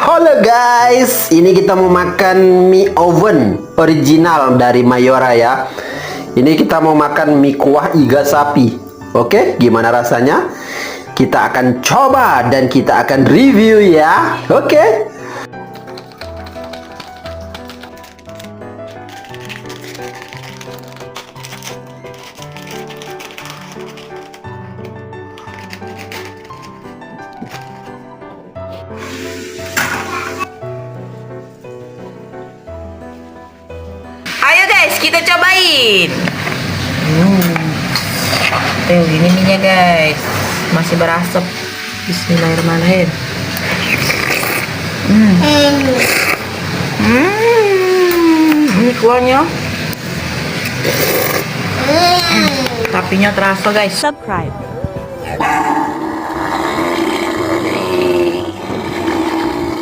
Halo guys, ini kita mau makan mie oven original dari Mayora ya. Ini kita mau makan mie kuah iga sapi. Oke, gimana rasanya? Kita akan coba dan kita akan review ya. Oke. Ayo guys, kita cobain. Ini minyak guys, masih berasap. Bismillahirrahmanirrahim. Ini kuahnya. Tapinya terasa guys. Subscribe.